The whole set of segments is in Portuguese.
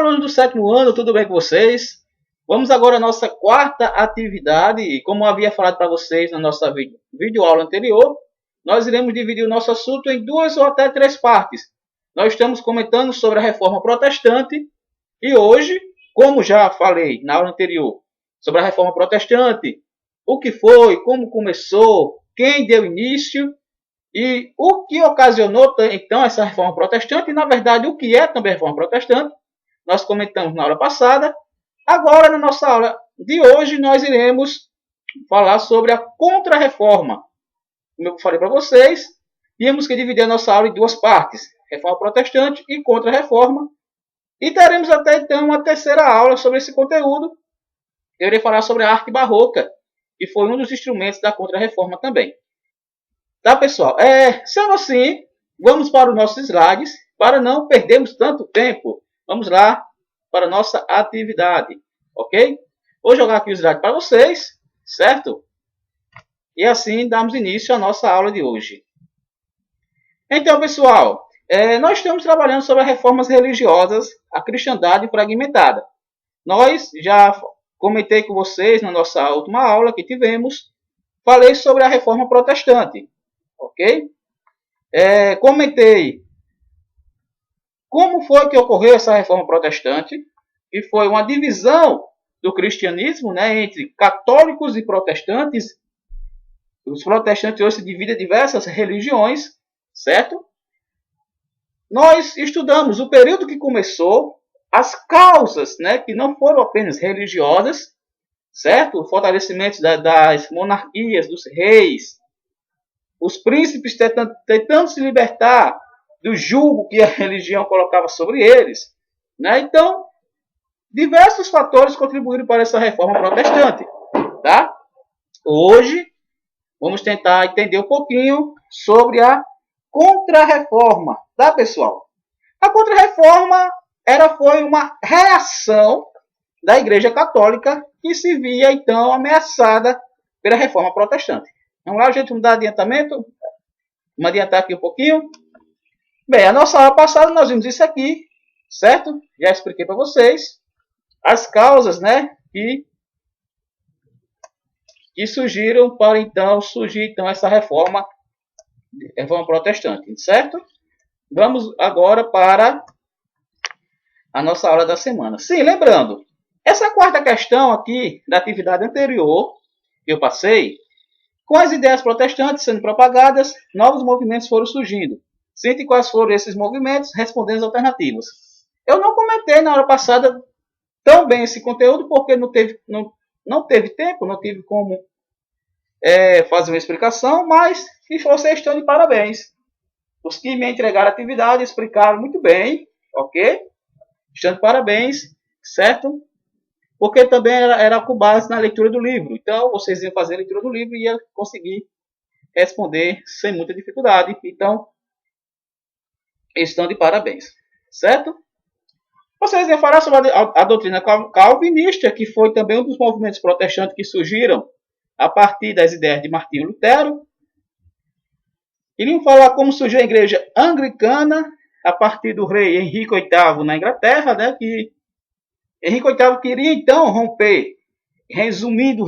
alunos do 7º ano, tudo bem com vocês? Vamos agora à nossa quarta atividade. E como eu havia falado para vocês na nossa videoaula anterior, nós iremos dividir o nosso assunto em 2 ou até 3 partes. Nós estamos comentando sobre a Reforma Protestante e hoje, como já falei na aula anterior, sobre a Reforma Protestante, o que foi, como começou, quem deu início e o que ocasionou então essa Reforma Protestante e, na verdade, o que é também a Reforma Protestante, nós comentamos na aula passada. Agora, na nossa aula de hoje, nós iremos falar sobre a Contra-Reforma. Como eu falei para vocês, tínhamos que dividir a nossa aula em 2 partes, Reforma Protestante e Contra-Reforma. E teremos até então uma terceira aula sobre esse conteúdo. Eu irei falar sobre a arte barroca, que foi um dos instrumentos da Contra-Reforma também. Tá, pessoal? Sendo assim, vamos para os nossos slides, para não perdermos tanto tempo. Vamos lá para a nossa atividade, ok? Vou jogar aqui o slide para vocês, certo? E assim damos início à nossa aula de hoje. Então, pessoal, nós estamos trabalhando sobre as reformas religiosas, a cristandade fragmentada. Nós já comentei com vocês na nossa última aula que tivemos, falei sobre a Reforma Protestante, ok? Comentei como foi que ocorreu essa Reforma Protestante, que foi uma divisão do cristianismo, né, entre católicos e protestantes. Os protestantes hoje se dividem em diversas religiões, certo? Nós estudamos o período que começou, as causas, né, que não foram apenas religiosas, certo? O fortalecimento das monarquias, dos reis, os príncipes tentando se libertar do jugo que a religião colocava sobre eles, né? Então, diversos fatores contribuíram para essa reforma protestante, tá? Hoje, vamos tentar entender um pouquinho sobre a Contra-Reforma, tá, pessoal? A Contra-Reforma foi uma reação da Igreja Católica que se via, então, ameaçada pela Reforma Protestante. Vamos lá, gente, vamos dar adiantamento? Vamos adiantar aqui um pouquinho. Bem, a nossa aula passada nós vimos isso aqui, certo? Já expliquei para vocês as causas, né, que surgiram para então surgir essa reforma protestante, certo? Vamos agora para a nossa aula da semana. Sim, lembrando, essa quarta questão aqui da atividade anterior que eu passei, com as ideias protestantes sendo propagadas, novos movimentos foram surgindo. Cite quais foram esses movimentos, respondendo as alternativas. Eu não comentei na aula passada tão bem esse conteúdo, porque não teve tempo, não tive como fazer uma explicação, mas vocês estão de parabéns. Os que me entregaram a atividade explicaram muito bem, ok? Estão de parabéns, certo? Porque também era com base na leitura do livro. Então, vocês iam fazer a leitura do livro e iam conseguir responder sem muita dificuldade. Então, estão de parabéns, certo? Vocês iam falar sobre a doutrina calvinista, que foi também um dos movimentos protestantes que surgiram a partir das ideias de Martinho Lutero. Iriam falar como surgiu a igreja anglicana a partir do rei Henrique VIII na Inglaterra, né, que Henrique VIII queria então romper, resumindo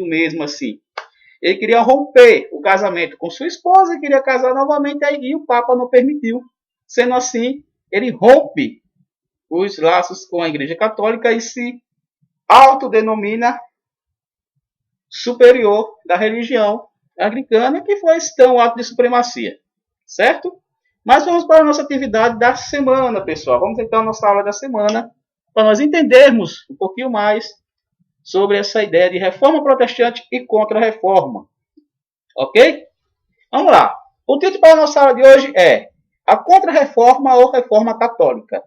mesmo assim, ele queria romper o casamento com sua esposa e queria casar novamente, e o Papa não permitiu. Sendo assim, ele rompe os laços com a Igreja Católica e se autodenomina superior da religião anglicana, que foi então um ato de supremacia, certo? Mas vamos para a nossa atividade da semana, pessoal. Vamos então à nossa aula da semana, para nós entendermos um pouquinho mais sobre essa ideia de reforma protestante e contra-reforma. Ok? Vamos lá. O título para a nossa aula de hoje é a Contra-Reforma ou Reforma Católica.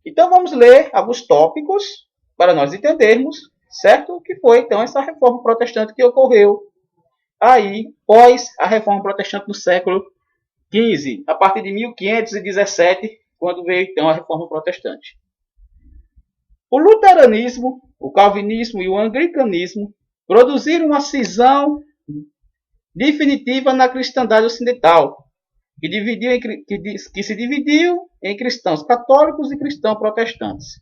Então vamos ler alguns tópicos para nós entendermos, certo? O que foi então essa reforma protestante que ocorreu aí pós a reforma protestante no século XV, a partir de 1517, quando veio então a reforma protestante. O luteranismo, o calvinismo e o anglicanismo produziram uma cisão definitiva na cristandade ocidental, que se dividiu em cristãos católicos e cristãos protestantes.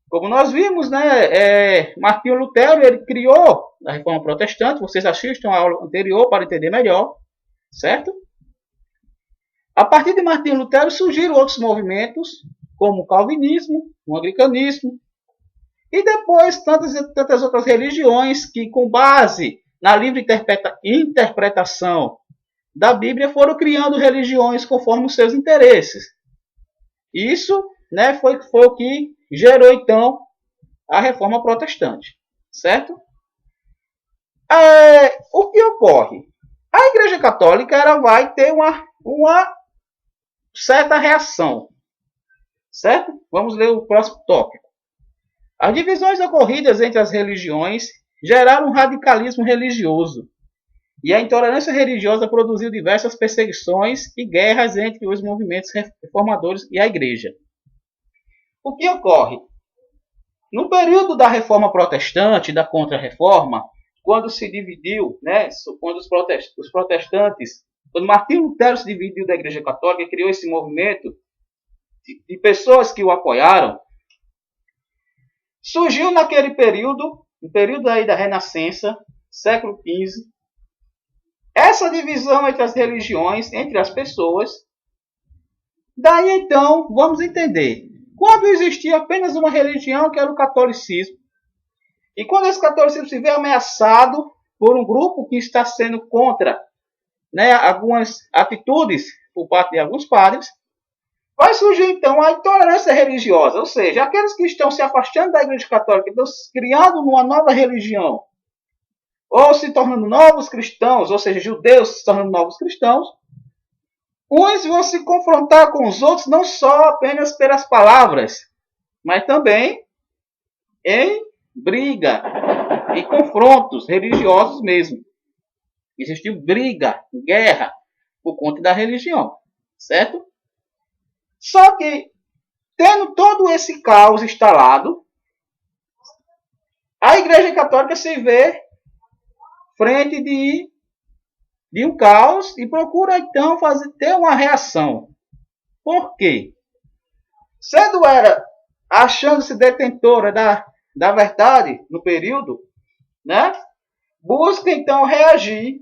Como nós vimos, né, Martinho Lutero ele criou a Reforma Protestante. Vocês assistam a aula anterior para entender melhor, certo? A partir de Martinho Lutero surgiram outros movimentos, como o calvinismo, o anglicanismo, e depois tantas outras religiões que, com base na livre interpretação da Bíblia, foram criando religiões conforme os seus interesses. Isso, né, foi o que gerou, então, a Reforma Protestante, certo? O que ocorre? A Igreja Católica ela vai ter uma certa reação, certo? Vamos ler o próximo tópico. As divisões ocorridas entre as religiões geraram um radicalismo religioso, e a intolerância religiosa produziu diversas perseguições e guerras entre os movimentos reformadores e a Igreja. O que ocorre? No período da Reforma Protestante, da Contra-Reforma, quando se dividiu, né, quando os protestantes, quando Martinho Lutero se dividiu da Igreja Católica e criou esse movimento de pessoas que o apoiaram, surgiu naquele período, no período aí da Renascença, século XV, essa divisão entre as religiões, entre as pessoas. Daí então, vamos entender. Quando existia apenas uma religião, que era o catolicismo, e quando esse catolicismo se vê ameaçado por um grupo que está sendo contra, né, algumas atitudes por parte de alguns padres, vai surgir então a intolerância religiosa, ou seja, aqueles que estão se afastando da Igreja Católica, estão criando uma nova religião, ou se tornando novos cristãos, ou seja, judeus se tornando novos cristãos, uns vão se confrontar com os outros não só apenas pelas palavras, mas também em briga e confrontos religiosos mesmo. Existiu briga, guerra, por conta da religião, certo? Só que, tendo todo esse caos instalado, a Igreja Católica se vê frente de um caos e procura então ter uma reação. Por quê? Sendo achando-se detentora da verdade no período, né, busca então reagir,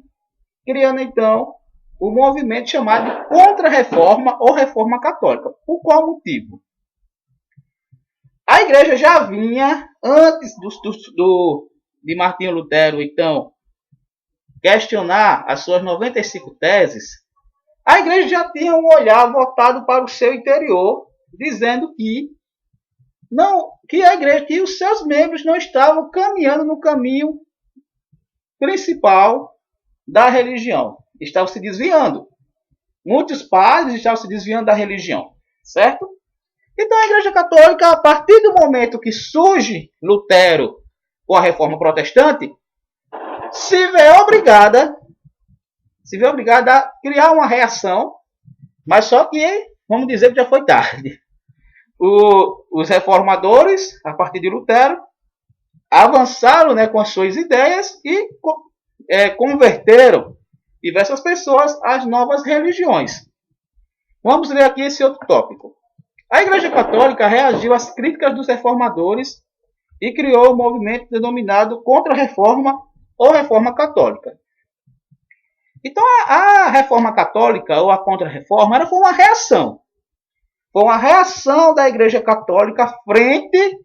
criando então o movimento chamado de Contra-Reforma ou Reforma Católica. Por qual motivo? A Igreja já vinha, antes de Martinho Lutero, então, questionar as suas 95 teses, a Igreja já tinha um olhar voltado para o seu interior, dizendo que que os seus membros não estavam caminhando no caminho principal da religião. Estavam se desviando. Muitos padres estavam se desviando da religião, certo? Então a Igreja Católica, a partir do momento que surge Lutero com a Reforma Protestante, se vê obrigada a criar uma reação, mas só que, vamos dizer que já foi tarde. Os reformadores, a partir de Lutero, avançaram, né, com as suas ideias e converteram diversas pessoas às novas religiões. Vamos ler aqui esse outro tópico. A Igreja Católica reagiu às críticas dos reformadores e criou um movimento denominado Contra-Reforma ou Reforma Católica. Então, a Reforma Católica ou a Contra-Reforma foi uma reação. Foi uma reação da Igreja Católica frente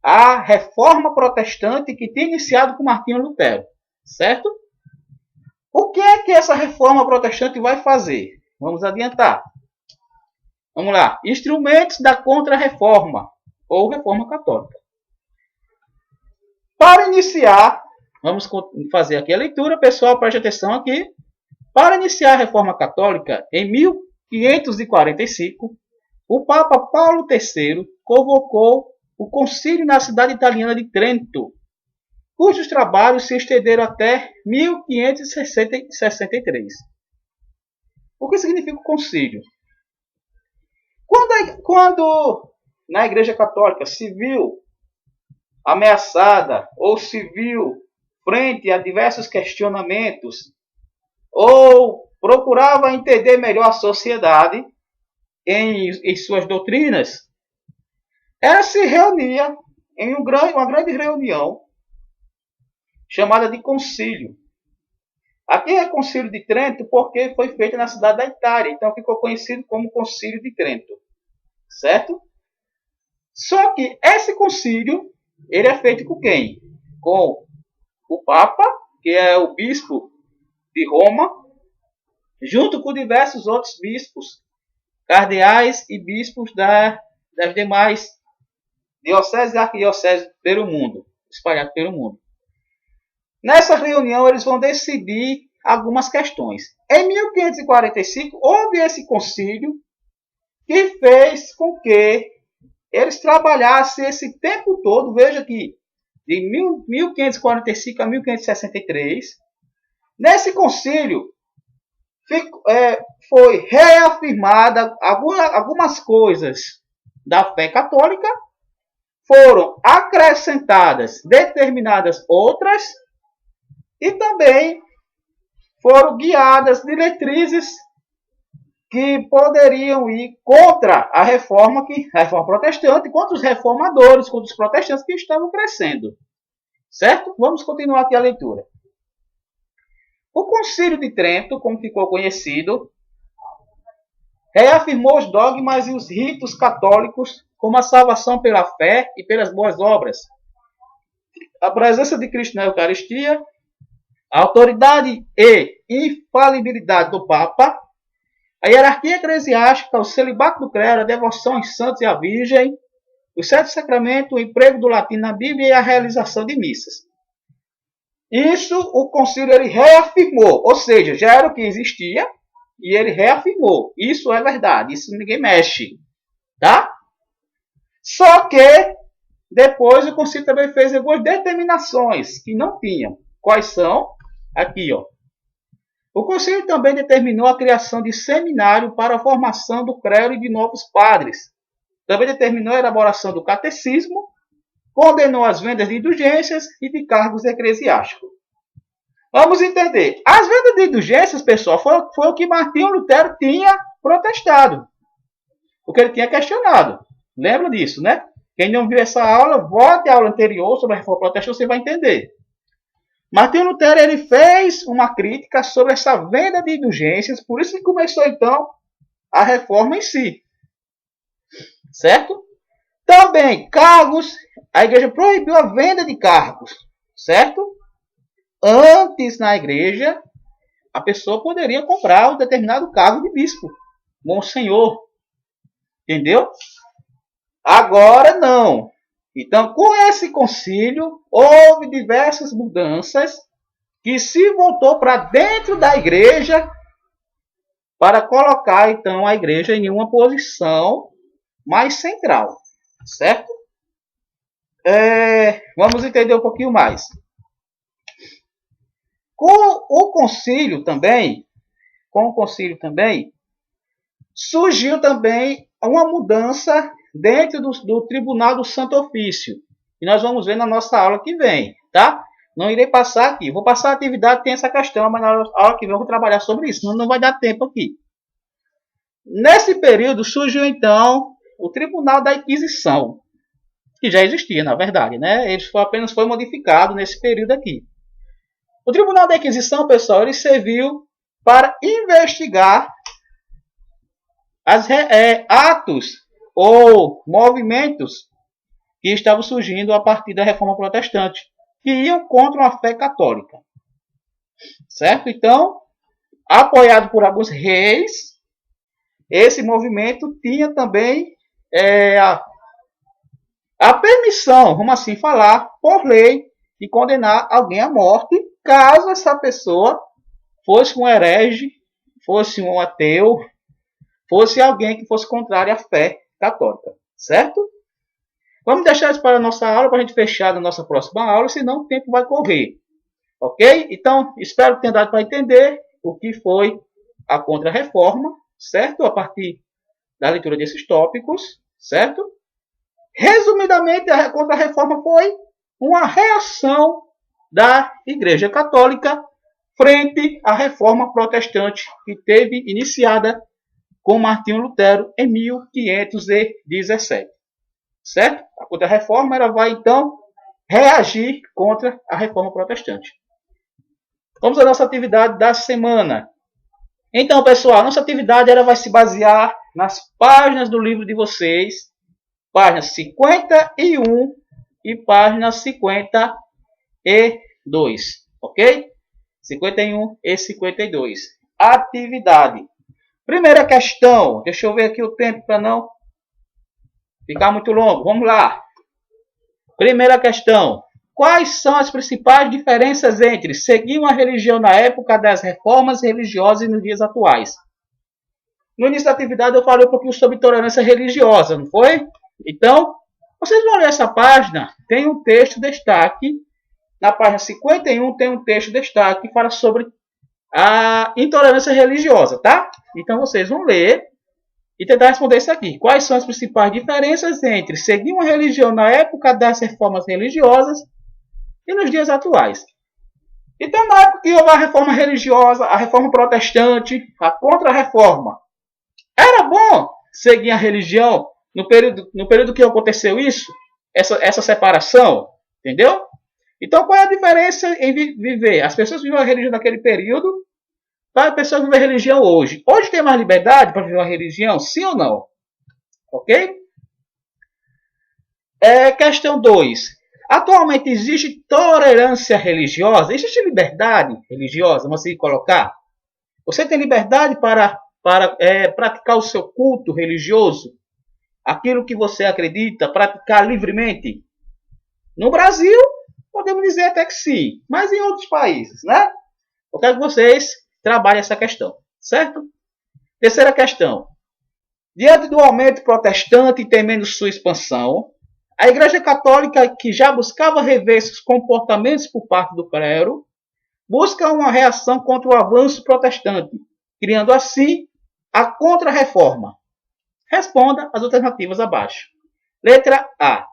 à Reforma Protestante que tinha iniciado com Martinho Lutero, certo? O que é que essa Reforma Protestante vai fazer? Vamos adiantar. Vamos lá. Instrumentos da Contra-Reforma ou Reforma Católica. Para iniciar, vamos fazer aqui a leitura. Pessoal, preste atenção aqui. Para iniciar a Reforma Católica, em 1545, o Papa Paulo III convocou o concílio na cidade italiana de Trento, cujos trabalhos se estenderam até 1563. O que significa o concílio? Quando na Igreja Católica se viu ameaçada ou se viu frente a diversos questionamentos ou procurava entender melhor a sociedade, em suas doutrinas, ela se reunia em uma grande reunião chamada de concílio. Aqui é Concílio de Trento porque foi feito na cidade da Itália, então ficou conhecido como Concílio de Trento, certo? Só que esse concílio, ele é feito com quem? Com o Papa, que é o bispo de Roma, junto com diversos outros bispos, cardeais e bispos das demais dioceses e arquidioceses pelo mundo, espalhados pelo mundo. Nessa reunião, eles vão decidir algumas questões. Em 1545, houve esse concílio que fez com que eles trabalhassem esse tempo todo, veja que de 1545 a 1563, nesse concílio foi reafirmada algumas coisas da fé católica, foram acrescentadas determinadas outras, e também foram guiadas diretrizes que poderiam ir contra a reforma protestante, contra os reformadores, contra os protestantes que estavam crescendo. Certo? Vamos continuar aqui a leitura. O Concílio de Trento, como ficou conhecido, reafirmou os dogmas e os ritos católicos como a salvação pela fé e pelas boas obras, a presença de Cristo na Eucaristia, a autoridade e infalibilidade do Papa, a hierarquia eclesiástica, o celibato do clero, a devoção aos santos e à Virgem, o sete sacramento, o emprego do latim na Bíblia e a realização de missas. Isso o concílio ele reafirmou, ou seja, já era o que existia e ele reafirmou. Isso é verdade, isso ninguém mexe, tá? Só que depois o concílio também fez algumas determinações que não tinham. Quais são? Aqui, ó. O concílio também determinou a criação de seminário para a formação do clero e de novos padres. Também determinou a elaboração do catecismo, condenou as vendas de indulgências e de cargos eclesiásticos. Vamos entender. As vendas de indulgências, pessoal, foi o que Martinho Lutero tinha protestado. O que ele tinha questionado. Lembra disso, né? Quem não viu essa aula, volte à aula anterior sobre a reforma protestante, você vai entender. Martinho Lutero ele fez uma crítica sobre essa venda de indulgências, por isso que começou então a reforma em si. Certo? Também, cargos, a igreja proibiu a venda de cargos. Certo? Antes, na igreja, a pessoa poderia comprar um determinado cargo de bispo, monsenhor. Entendeu? Agora não. Então, com esse concílio, houve diversas mudanças que se voltou para dentro da igreja para colocar, então, a igreja em uma posição mais central. Certo? Vamos entender um pouquinho mais. Com o concílio também, surgiu também uma mudança dentro do Tribunal do Santo Ofício. E nós vamos ver na nossa aula que vem, tá? Não irei passar aqui. Vou passar a atividade, tem essa questão, mas na aula que vem eu vou trabalhar sobre isso. Não vai dar tempo aqui. Nesse período surgiu, então, o Tribunal da Inquisição, que já existia, na verdade, né? Ele apenas foi modificado nesse período aqui. O Tribunal da Inquisição, pessoal, ele serviu para investigar atos ou movimentos que estavam surgindo a partir da Reforma Protestante, que iam contra a fé católica. Certo? Então, apoiado por alguns reis, esse movimento tinha também a permissão, vamos assim falar, por lei, de condenar alguém à morte, caso essa pessoa fosse um herege, fosse um ateu, fosse alguém que fosse contrário à fé católica. Certo? Vamos deixar isso para a nossa aula, para a gente fechar na nossa próxima aula, senão o tempo vai correr. Ok? Então, espero que tenha dado para entender o que foi a Contra-Reforma, certo? A partir da leitura desses tópicos, certo? Resumidamente, a Contra-Reforma foi uma reação da Igreja Católica frente à Reforma Protestante que teve iniciada com Martinho Lutero em 1517. Certo? A Contra-Reforma ela vai, então, reagir contra a Reforma Protestante. Vamos à nossa atividade da semana. Então, pessoal, nossa atividade ela vai se basear nas páginas do livro de vocês, páginas 51 e páginas 52, ok? 51 e 52. Atividade. Primeira questão. Deixa eu ver aqui o tempo para não ficar muito longo. Vamos lá. Primeira questão. Quais são as principais diferenças entre seguir uma religião na época das reformas religiosas e nos dias atuais? No início da atividade eu falei um pouquinho sobre tolerância religiosa, não foi? Então, vocês vão ler essa página, tem um texto destaque. Na página 51 tem um texto destaque que fala sobre a intolerância religiosa, tá? Então vocês vão ler e tentar responder isso aqui. Quais são as principais diferenças entre seguir uma religião na época das reformas religiosas e nos dias atuais? Então, na época que houve a reforma religiosa, a reforma protestante, a contra-reforma, era bom seguir a religião no período que aconteceu isso, essa separação, entendeu? Então, qual é a diferença em viver? As pessoas viviam a religião naquele período, para as pessoas viver a religião hoje. Hoje tem mais liberdade para viver uma religião? Sim ou não? Ok? Questão 2. Atualmente existe tolerância religiosa? Existe liberdade religiosa? Vamos assim colocar. Você tem liberdade para praticar o seu culto religioso? Aquilo que você acredita, praticar livremente? No Brasil, podemos dizer até que sim, mas em outros países, né? Eu quero que vocês trabalhem essa questão, certo? Terceira questão. Diante do aumento protestante e temendo sua expansão, a Igreja Católica, que já buscava rever seus comportamentos por parte do clero, busca uma reação contra o avanço protestante, criando assim a Contra-Reforma. Responda as alternativas abaixo. Letra A.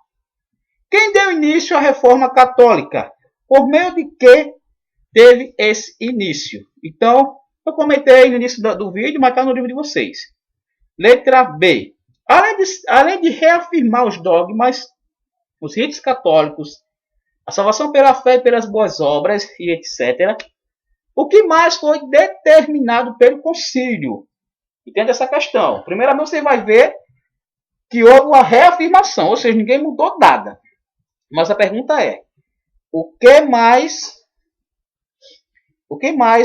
Quem deu início à Reforma Católica? Por meio de que teve esse início? Então, eu comentei no início do vídeo, mas está no livro de vocês. Letra B. Além de reafirmar os dogmas, os ritos católicos, a salvação pela fé e pelas boas obras, e etc., o que mais foi determinado pelo concílio? Entende essa questão? Primeiramente, você vai ver que houve uma reafirmação, ou seja, ninguém mudou nada. Mas a pergunta é, o que mais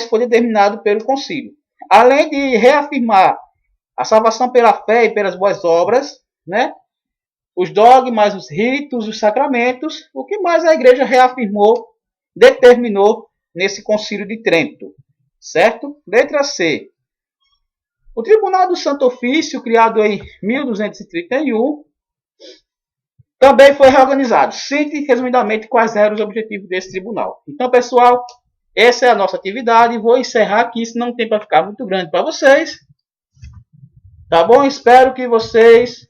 foi determinado pelo concílio? Além de reafirmar a salvação pela fé e pelas boas obras, né? Os dogmas, os ritos, os sacramentos, o que mais a igreja reafirmou, determinou nesse concílio de Trento, certo? Letra C. O Tribunal do Santo Ofício, criado em 1231, também foi reorganizado. Cite resumidamente quais eram os objetivos desse tribunal. Então, pessoal, essa é a nossa atividade. Vou encerrar aqui, senão o tempo vai ficar muito grande para vocês. Tá bom? Espero que vocês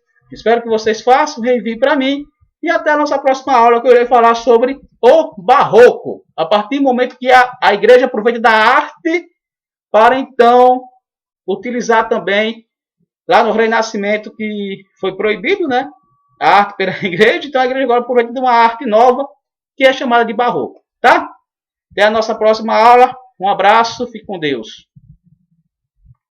façam, reenviem para mim. E até a nossa próxima aula, que eu irei falar sobre o Barroco. A partir do momento que a igreja aproveita da arte para, então, utilizar também, lá no Renascimento, que foi proibido, né? A arte pela igreja. Então, a igreja agora aproveita de uma arte nova, que é chamada de Barroco. Tá? Até a nossa próxima aula. Um abraço, fique com Deus.